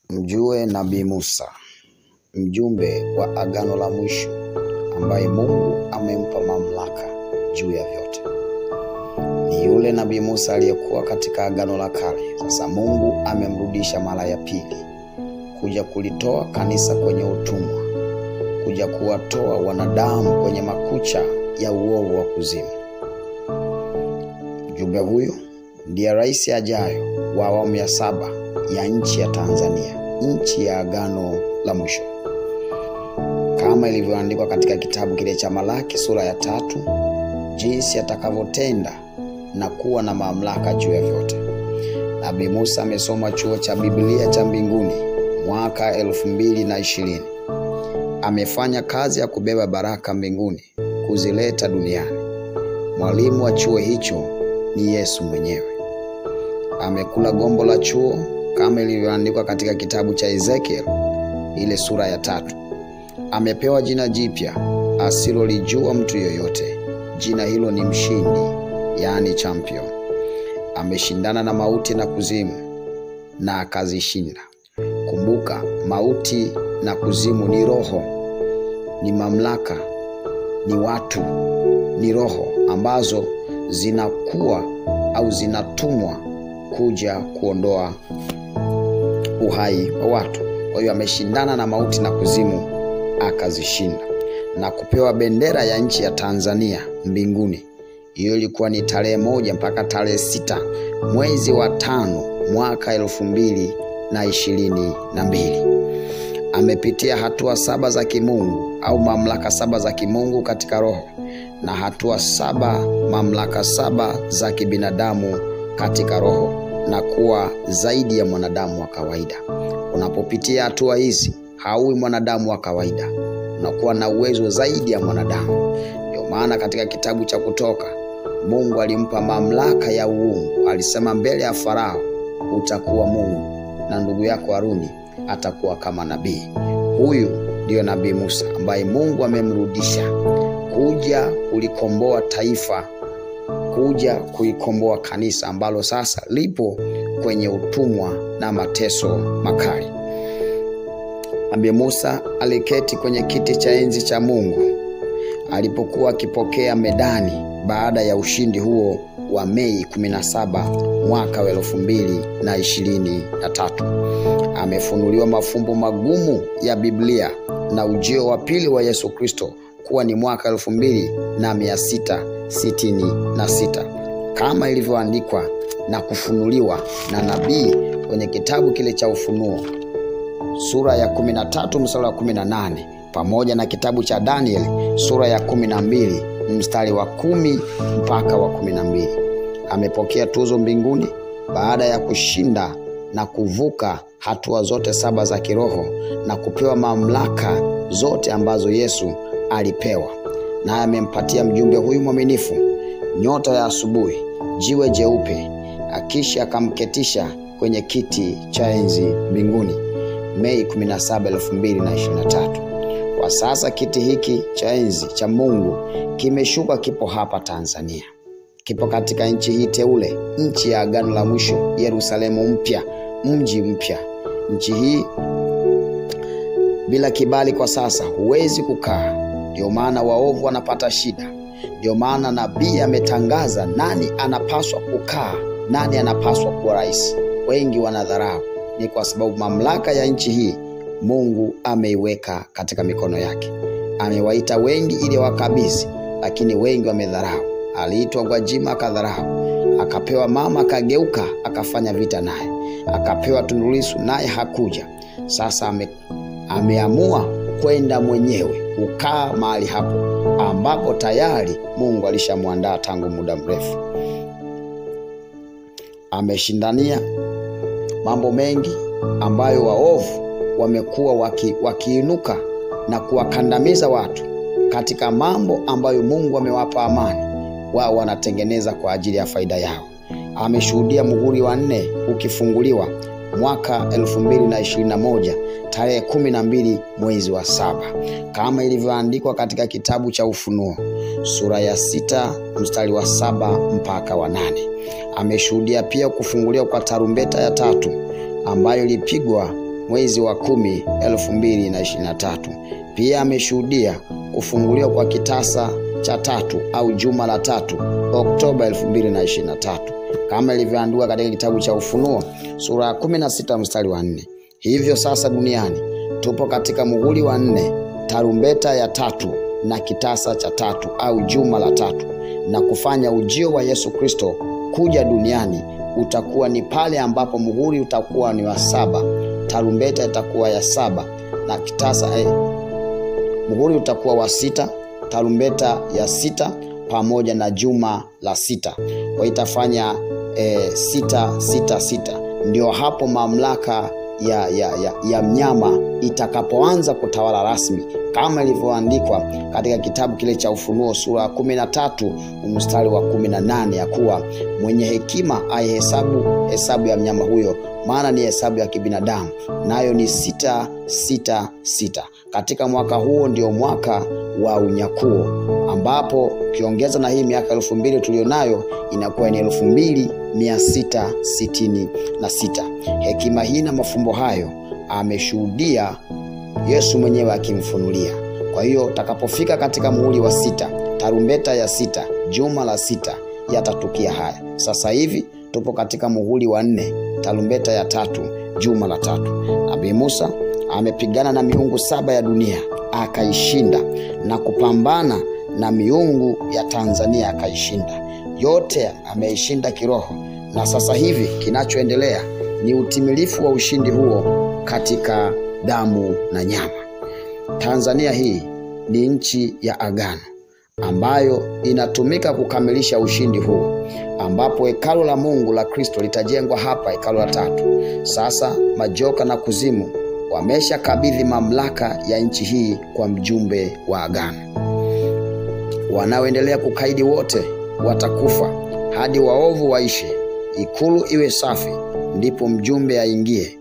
Mjue Nabii Musa, mjumbe wa agano la mwisho ambaye Mungu amempa mamlaka juu ya vyote. Ni yule Nabii Musa aliyekuwa katika agano la kale. Sasa Mungu amemrudisha mara ya pili kuja kulitoa kanisa kwenye utumwa, kuja kuwatoa wanadamu kwenye makucha ya uovu wa kuzimu. Mjumbe huyu ndiye rais ajayo wa awamu ya 7 ya nchi ya Tanzania, nchi ya agano la mwisho, kama ilivyoandikwa katika kitabu kile cha Malaki sura ya 3, jinsi atakavyotenda na kuwa na mamlaka juu ya vyote. Nabii Musa amesoma chuo cha Biblia cha mbinguni mwaka 2020. Amefanya kazi ya kubeba baraka mbinguni kuzileta duniani. Mwalimu wa chuo hicho ni Yesu mwenyewe. Amekula gombo la chuo kama ilivyoandikwa katika kitabu cha Ezekiel ile sura ya 3. Amepewa jina jipya asilolijua mtu yoyote. Jina hilo ni mshindi, yani champion. Ameshindana na mauti na kuzimu na akazishinda. Kumbuka, mauti na kuzimu ni roho, ni mamlaka, ni watu, ni roho ambazo zinakuwa au zinatumwa kuja kuondoa uhai wa watu. Kwa hiyo ameshindana na mauti na kuzimu akazishinda na kupewa bendera ya nchi ya Tanzania mbinguni. Hiyo ilikuwa ni tarehe 1 mpaka tarehe 6 mwezi wa 5 mwaka 2022. Amepitia hatua 7 za kimungu au mamlaka 7 za kimungu katika roho na hatua 7 mamlaka 7 za kibinadamu katika roho na kuwa zaidi ya mwanadamu wa kawaida. Unapopitia hatua hizi haui mwanadamu wa kawaida, unakuwa na uwezo zaidi ya mwanadamu. Ndio maana katika kitabu cha Kutoka Mungu alimpa mamlaka ya uungu. Alisema mbele ya Farao utakuwa Mungu na ndugu yako Haruni atakuwa kama nabii. Huyu ndio Nabii Musa ambaye Mungu amemrudisha kuja kulikomboa taifa, kuja kuikomboa kanisa ambalo sasa lipo kwenye utumwa na mateso makali. Nabii Musa aliketi kwenye kiti cha enzi cha Mungu alipokuwa akipokea medani baada ya ushindi huo wa Mei 17 mwaka 2023. Amefunuliwa mafumbo magumu ya Biblia na ujio wa pili wa Yesu Kristo kuwa ni mwaka 2666 kama ilivyoandikwa na kufunuliwa na nabii kwenye kitabu kile cha Ufunuo sura ya 13 mstari wa 18 pamoja na kitabu cha Daniel sura ya 12 mstari wa 10 mpaka wa 12. Amepokea tuzo mbinguni baada ya kushinda na kuvuka hatua zote 7 za kiroho na kupewa mamlaka zote ambazo Yesu alipewa. Na amempatia mjumbe huyu mwaminifu nyota ya asubuhi, jiwe jeupe, akisha akamketisha kwenye kiti cha enzi mbinguni Mei 17, 2023. Kwa sasa kiti hiki cha enzi cha Mungu kimeshuka, kipo hapa Tanzania. Kipo katika nchi hii teule, nchi ya agano la mwisho, Yerusalemu mpya, mji mpya. Nchi hii bila kibali kwa sasa huwezi kukaa. Ndio maana waovu wanapata shida. Ndio maana nabii ametangaza nani anapaswa kukaa, nani anapaswa kuwa rais. Wengi wanadharau. Ni kwa sababu mamlaka ya nchi hii Mungu ameiweka katika mikono yake. Amewaita wengi ili wakabidhi, lakini wengi wamedharau. Aliitwa Gwajima akadharau. Akapewa mama akageuka akafanya vita naye. Akapewa Tundu Lissu naye hakuja. Sasa ameamua kwenda mwenyewe kukaa mahali hapo ambapo tayari Mungu alishamwandaa tangu muda mrefu. Ameshindania mambo mengi ambayo waovu wamekuwa wakiinuka na kuwakandamiza watu katika mambo ambayo Mungu amewapa amani. Wao wanatengeneza kwa ajili ya faida yao. Ameshuhudia muhuri wa 4 ukifunguliwa mwaka 2021 tarehe 12 mwezi wa 7 kama ilivyoandikwa katika kitabu cha Ufunuo sura ya 6 mstari wa 7 mpaka wa 8. Ameshuhudia pia kufunguliwa kwa tarumbeta ya 3 ambayo ilipigwa mwezi wa 10 2023. Pia ameshuhudia kufunguliwa kwa kitasa cha 3 au juma la 3 Oktoba 2023, kama ilivyoandikwa katika kitabu cha Ufunuo sura ya 16 mstari wa 4. Hivyo sasa duniani tupo katika muhuri wa 4, tarumbeta ya 3 na kitasa cha 3 au juma la 3, na kufanya ujio wa Yesu Kristo kuja duniani utakuwa ni pale ambapo muhuri utakuwa ni wa 7, tarumbeta itakuwa ya 7 na kitasa muhuri utakuwa wa 6, tarumbeta ya 6 pamoja na juma la 6. Kwa itafanya 666. Ndio hapo mamlaka ya mnyama itakapoanza kutawala rasmi, kama ilivyoandikwa katika kitabu kile cha Ufunuo sura ya 13 mstari wa 18, ya kuwa mwenye hekima hesabu ya mnyama huyo, maana ni hesabu ya kibinadamu, nayo ni 666. Katika mwaka huo ndio mwaka wa unyakuo, ambapo ukiongeza na hii miaka 2000 tulionayo inakuwa ni 2666. Hekima hii na mafumbo hayo ameshuhudia Yesu mwenyewe akimfunulia. Kwa hiyo utakapofika katika muhuri wa 6, tarumbeta ya 6, juma la 6, yatatukia haya. Sasa hivi tupo katika muhuri wa 4, tarumbeta ya 3, juma la 3. Nabii Musa amepigana na miungu 7 ya dunia akaishinda, na kupambana na miungu ya Tanzania akaishinda. Yote ameishinda kiroho, na sasa hivi kinachoendelea ni utimilifu wa ushindi huo katika damu na nyama. Tanzania hii ni nchi ya agano ambayo inatumika kukamilisha ushindi huo, ambapo hekalu la Mungu la Kristo litajengwa hapa, hekalu la 3. Sasa majoka na kuzimu wameshakabidhi mamlaka ya nchi hii kwa mjumbe wa agano. Wanaoendelea kukaidi wote watakufa hadi waovu waishi. Ikulu iwe safi, ndipo mjumbe aingie.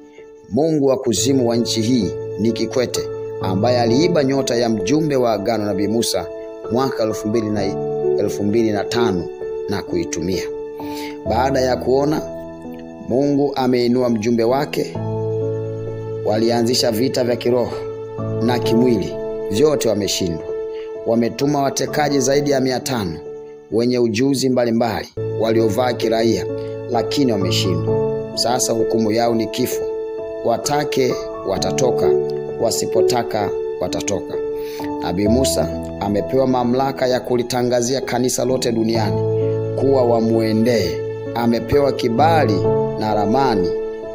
Mungu wa kuzimu wa nchi hii ni Kikwete, ambaye aliiba nyota ya mjumbe wa agano Nabii Musa mwaka 2005 na kuitumia. Baada ya kuona Mungu ameinua mjumbe wake, walianzisha vita vya kiroho na kimwili, vyote wameshindwa. Wametuma watekaji zaidi ya 500 wenye ujuzi mbalimbali waliovaa kiraia, lakini wameshindwa. Sasa hukumu yao ni kifo. Watake watatoka, wasipotaka watatoka. Nabii Musa amepewa mamlaka ya kulitangazia kanisa lote duniani kuwa wamuendee. Amepewa kibali na ramani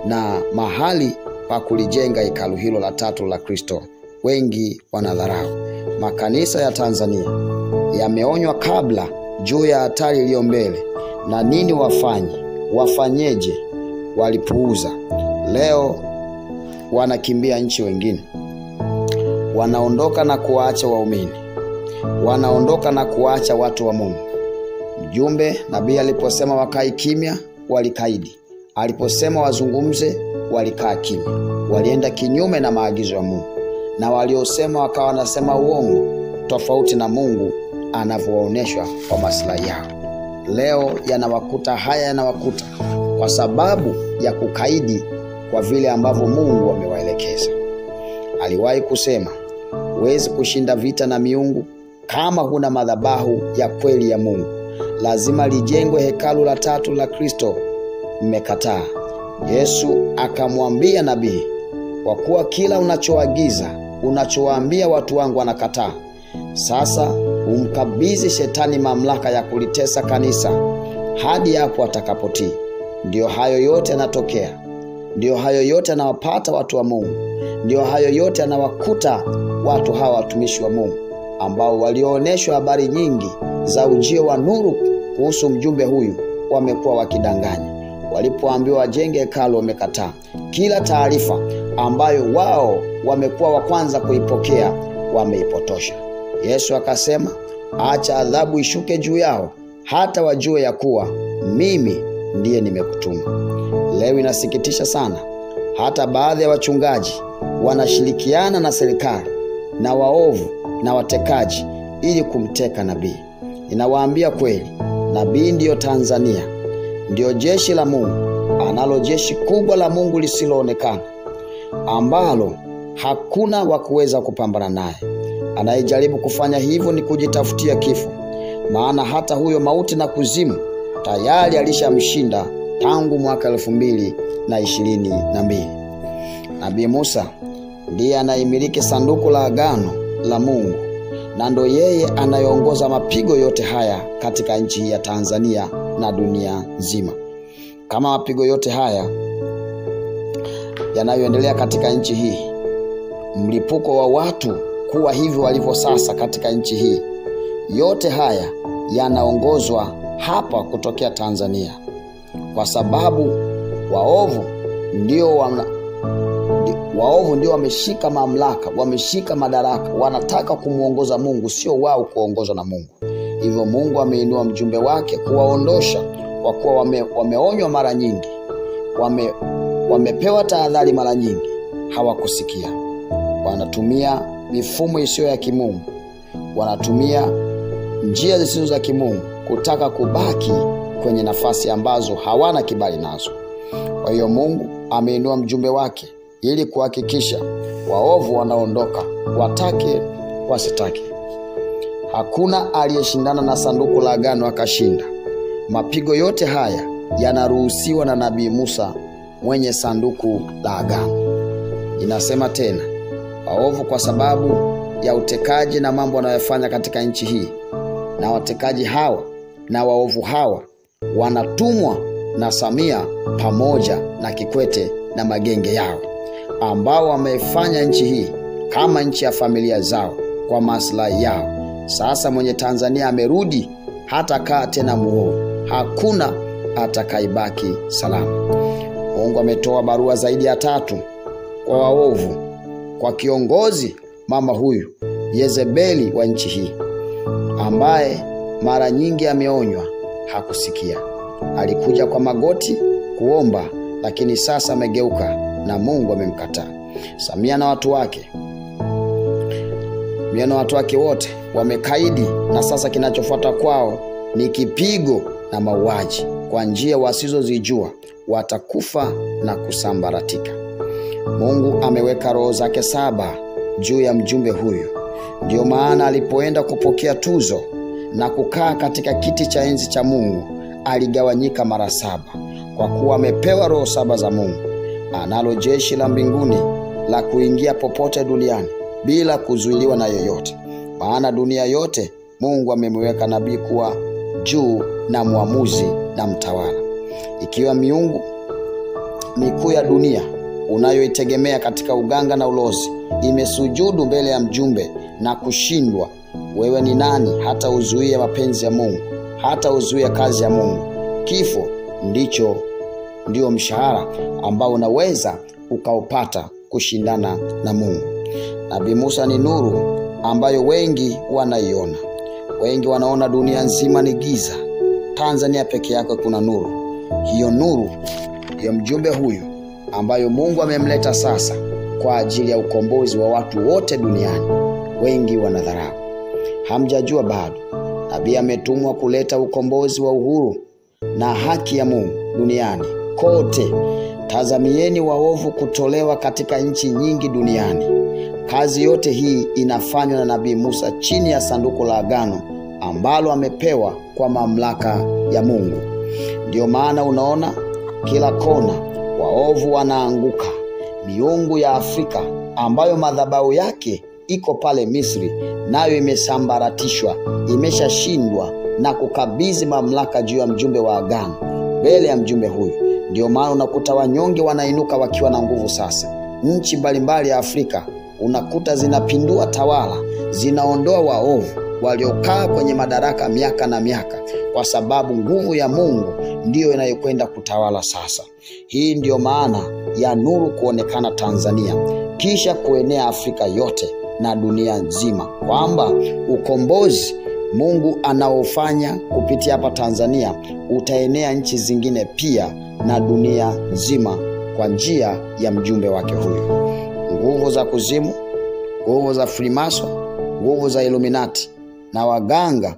na mahali pa kulijenga hekalu hilo la 3 la Kristo. Wengi wanadharau. Makanisa ya Tanzania yameonywa kabla juu ya hatari iliyo mbele na nini wafanyeje. Walipuuza. Leo wanakimbia nchi wengine, wanaondoka na kuacha waumini, wanaondoka na kuacha watu wa Mungu. Mjumbe nabii aliposema wakae kimya, walikaidi. Aliposema wazungumze, walikaa kimya. Walienda kinyume na maagizo ya Mungu, na waliosema wakawa wanasema uongo tofauti na Mungu anavyoonyeshwa kwa maslahi yao. Leo yanawakuta haya, yanawakuta kwa sababu ya kukaidi kwa vile ambavyo Mungu amewaelekeza. Aliwahi kusema, huwezi kushinda vita na miungu kama huna madhabahu ya kweli ya Mungu. Lazima lijengwe hekalu la 3 la Kristo. Mmekataa. Yesu akamwambia nabii, kwa kuwa kila unachoagiza, unachowaambia watu wangu wanakataa, sasa umkabidhi shetani mamlaka ya kulitesa kanisa hadi hapo atakapotii. Ndio hayo yote yanatokea. Ndio hayo yote yanawapata watu wa Mungu. Ndio hayo yote yanawakuta watu hawa watumishi wa Mungu ambao walioonyeshwa habari nyingi za ujio wa nuru kuhusu mjumbe huyu, wamekuwa wakidanganya. Walipoambiwa wajenge hekalu, wamekataa. Kila taarifa ambayo wao wamekuwa wa kwanza kuipokea, wameipotosha. Yesu akasema, acha adhabu ishuke juu yao hata wajue ya kuwa mimi ndiye nimekutuma. Leo inasikitisha sana, hata baadhi ya wachungaji wanashirikiana na serikali na waovu na watekaji ili kumteka nabii. Ninawaambia kweli, nabii ndiyo Tanzania, ndiyo jeshi la Mungu, analo jeshi kubwa la Mungu lisiloonekana. ambalo hakuna wa kuweza kupambana naye. Anayejaribu kufanya hivyo ni kujitafutia kifo, maana hata huyo mauti na kuzimu tayari alishamshinda tangu mwaka 2022. Nabii Musa ndiye anayemiliki sanduku la agano la Mungu, na ndo yeye anayeongoza mapigo yote haya katika nchi hii ya Tanzania na dunia nzima. Kama mapigo yote haya yanayoendelea katika nchi hii, mlipuko wa watu kuwa hivi walivyo sasa katika nchi hii, yote haya yanaongozwa hapa kutokea Tanzania, kwa sababu waovu ndio wameshika mamlaka, wameshika madaraka, wanataka kumuongoza Mungu, sio wao kuongozwa na Mungu. Hivyo Mungu ameinua mjumbe wake kuwaondosha, kwa kuwa wameonywa mara nyingi, wamepewa tahadhari mara nyingi, hawakusikia. Wanatumia mifumo isiyo ya kimungu, wanatumia njia zisizo za kimungu kutaka kubaki kwenye nafasi ambazo hawana kibali nazo. Kwa hiyo Mungu ameinua mjumbe wake ili kuhakikisha waovu wanaondoka, watake wasitake. Hakuna aliyeshindana na sanduku la agano akashinda. Mapigo yote haya yanaruhusiwa na Nabii Musa mwenye sanduku la agano. Inasema tena, waovu kwa sababu ya utekaji na mambo wanayofanya katika nchi hii, na watekaji hawa na waovu hawa wanatumwa na Samia pamoja na Kikwete na magenge yao, ambao wamefanya nchi hii kama nchi ya familia zao kwa maslahi yao. Sasa mwenye Tanzania amerudi, hata kaa tena muovu, hakuna atakaibaki salama. Mungu ametoa barua zaidi ya 3 kwa waovu, kwa kiongozi mama huyu Yezebeli wa nchi hii, ambaye mara nyingi ameonywa, hakusikia. Alikuja kwa magoti kuomba, lakini sasa amegeuka na Mungu amemkataa. Samia na watu wake wote wamekaidi, na sasa kinachofuata kwao ni kipigo na mauaji kwa njia wasizozijua. Watakufa na kusambaratika. Mungu ameweka roho zake 7 juu ya mjumbe huyu. Ndio maana alipoenda kupokea tuzo na kukaa katika kiti cha enzi cha Mungu, aligawanyika mara 7, kwa kuwa amepewa roho 7 za Mungu. Analo jeshi la mbinguni la kuingia popote duniani bila kuzuiliwa na yoyote, maana dunia yote Mungu amemweka nabii kuwa juu na muamuzi na mtawala. Ikiwa miungu mikuu ya dunia unayoitegemea katika uganga na ulozi imesujudu mbele ya mjumbe na kushindwa, wewe ni nani hata uzuie mapenzi ya Mungu, hata uzuie kazi ya Mungu? Kifo ndio mshahara ambao unaweza ukaupata kushindana na Mungu. Nabii Musa ni nuru ambayo wengi wanaiona. Wengi wanaona dunia nzima ni giza, Tanzania peke yake kuna nuru. Hiyo nuru ya mjumbe huyu ambayo Mungu amemleta sasa kwa ajili ya ukombozi wa watu wote duniani, wengi wanadharau. Hamjajua bado, nabii ametumwa kuleta ukombozi wa uhuru na haki ya Mungu duniani kote. Tazamieni waovu kutolewa katika nchi nyingi duniani. Kazi yote hii inafanywa na Nabii Musa chini ya sanduku la agano ambalo amepewa kwa mamlaka ya Mungu. Ndio maana unaona kila kona waovu wanaanguka. Miungu ya Afrika ambayo madhabahu yake iko pale Misri, nayo imesambaratishwa, imeshashindwa na kukabidhi mamlaka juu ya mjumbe wa agano mbele ya mjumbe huyu. Ndio maana unakuta wanyonge wanainuka wakiwa na nguvu sasa. Nchi mbalimbali ya Afrika unakuta zinapindua tawala, zinaondoa waovu waliokaa kwenye madaraka miaka na miaka, kwa sababu nguvu ya Mungu ndiyo inayokwenda kutawala sasa. Hii ndiyo maana ya nuru kuonekana Tanzania, kisha kuenea Afrika yote na dunia nzima, kwamba ukombozi Mungu anaofanya kupitia hapa Tanzania utaenea nchi zingine pia na dunia nzima kwa njia ya mjumbe wake huyu. Nguvu za kuzimu, nguvu za Freemason, nguvu za Illuminati na waganga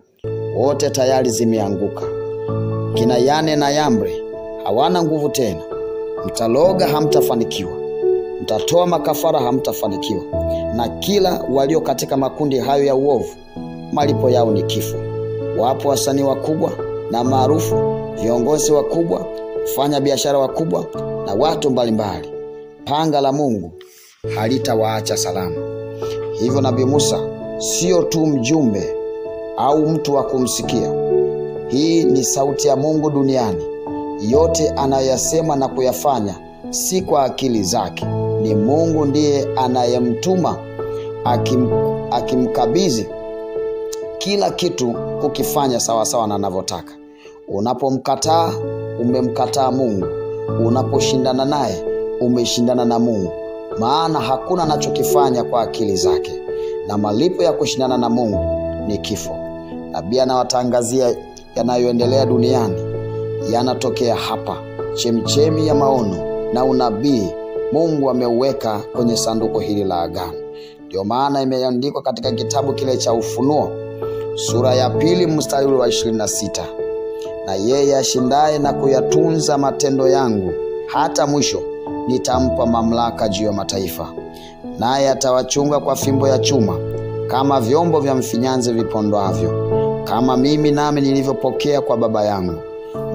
wote tayari zimeanguka. Kina Yane na Yambre hawana nguvu tena. Mtaloga hamtafanikiwa. Mtatoa makafara, hamtafanikiwa. Na kila walio katika makundi hayo ya uovu, malipo yao ni kifo. Wapo wasanii wakubwa na maarufu, viongozi wakubwa, wafanya biashara wakubwa na watu mbalimbali. Panga la Mungu halitawaacha salama. Hivyo Nabii Musa sio tu mjumbe au mtu wa kumsikia. Hii ni sauti ya Mungu duniani. Yote anayoyasema na kuyafanya si kwa akili zake. Ni Mungu ndiye anayemtuma, akimkabidhi kila kitu kukifanya sawa sawa na anavyotaka. Unapomkataa, umemkataa Mungu. Unaposhindana naye, umeshindana na Mungu. Maana hakuna anachokifanya kwa akili zake, na malipo ya kushindana na Mungu ni kifo. Nabii anawatangazia yanayoendelea duniani yanatokea hapa. Chemchemi ya maono na unabii Mungu ameuweka kwenye sanduku hili la agano. Ndio maana imeandikwa katika kitabu kile cha Ufunuo sura ya 2 mstari wa 26. Na yeye ashindaye na kuyatunza matendo yangu hata mwisho, nitampa mamlaka juu ya mataifa, naye atawachunga kwa fimbo ya chuma, kama vyombo vya mfinyanzi vipondwavyo, kama mimi nami nilivyopokea kwa Baba yangu.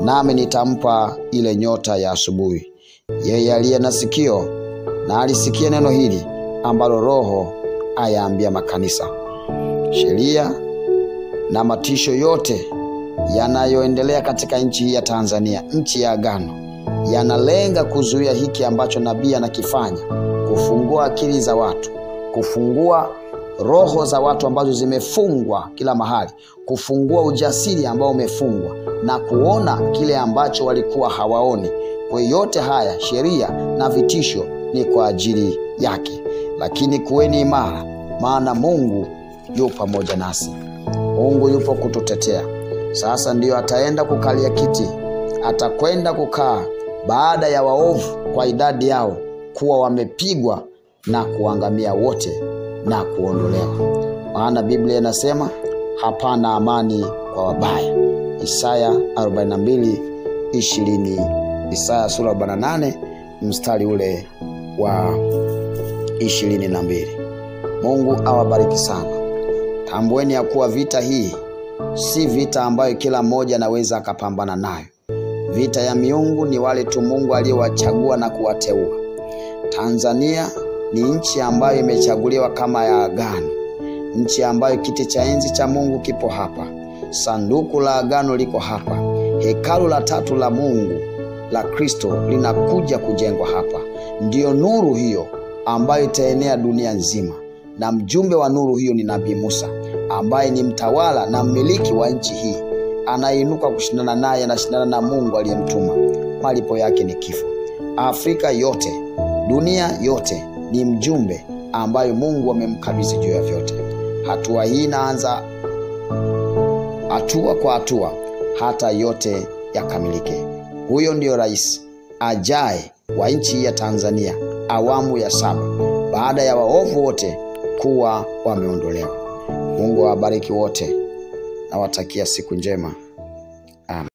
Nami nitampa ile nyota ya asubuhi. Yeye aliye na sikio na alisikie neno hili ambalo Roho ayaambia makanisa. Sheria na matisho yote yanayoendelea katika nchi hii ya Tanzania, nchi ya agano, yanalenga kuzuia hiki ambacho nabii anakifanya, kufungua akili za watu, kufungua roho za watu ambazo zimefungwa kila mahali, kufungua ujasiri ambao umefungwa na kuona kile ambacho walikuwa hawaoni. Kwa yote haya, sheria na vitisho ni kwa ajili yake. Lakini kuweni imara, maana Mungu yupo pamoja nasi. Mungu yupo kututetea. Sasa ndiyo ataenda kukalia kiti, atakwenda kukaa baada ya waovu kwa idadi yao kuwa wamepigwa na kuangamia wote na kuondolewa. Maana Biblia inasema hapana amani kwa wabaya. Isaya 42:20. Isaya sura 48 mstari ule wa 22. Mungu awabariki sana. Tambueni ya kuwa vita hii si vita ambayo kila mmoja anaweza akapambana nayo. Vita ya miungu ni wale tu Mungu aliyowachagua na kuwateua. Tanzania ni nchi ambayo imechaguliwa kama ya agano, nchi ambayo kiti cha enzi cha Mungu kipo hapa, sanduku la agano liko hapa, hekalu la 3 la Mungu la Kristo linakuja kujengwa hapa. Ndiyo nuru hiyo ambayo itaenea dunia nzima, na mjumbe wa nuru hiyo ni Nabii Musa, ambaye ni mtawala na mmiliki wa nchi hii. Anainuka kushindana naye, anashindana na Mungu aliyemtuma. Malipo yake ni kifo. Afrika yote, dunia yote ni mjumbe ambaye Mungu amemkabidhi juu ya vyote. Hatua hii inaanza hatua kwa hatua hata yote yakamilike. Huyo ndio rais ajaye wa nchi ya Tanzania, awamu ya 7, baada ya waovu wote kuwa wameondolewa. Mungu awabariki wote na watakia siku njema. Amen.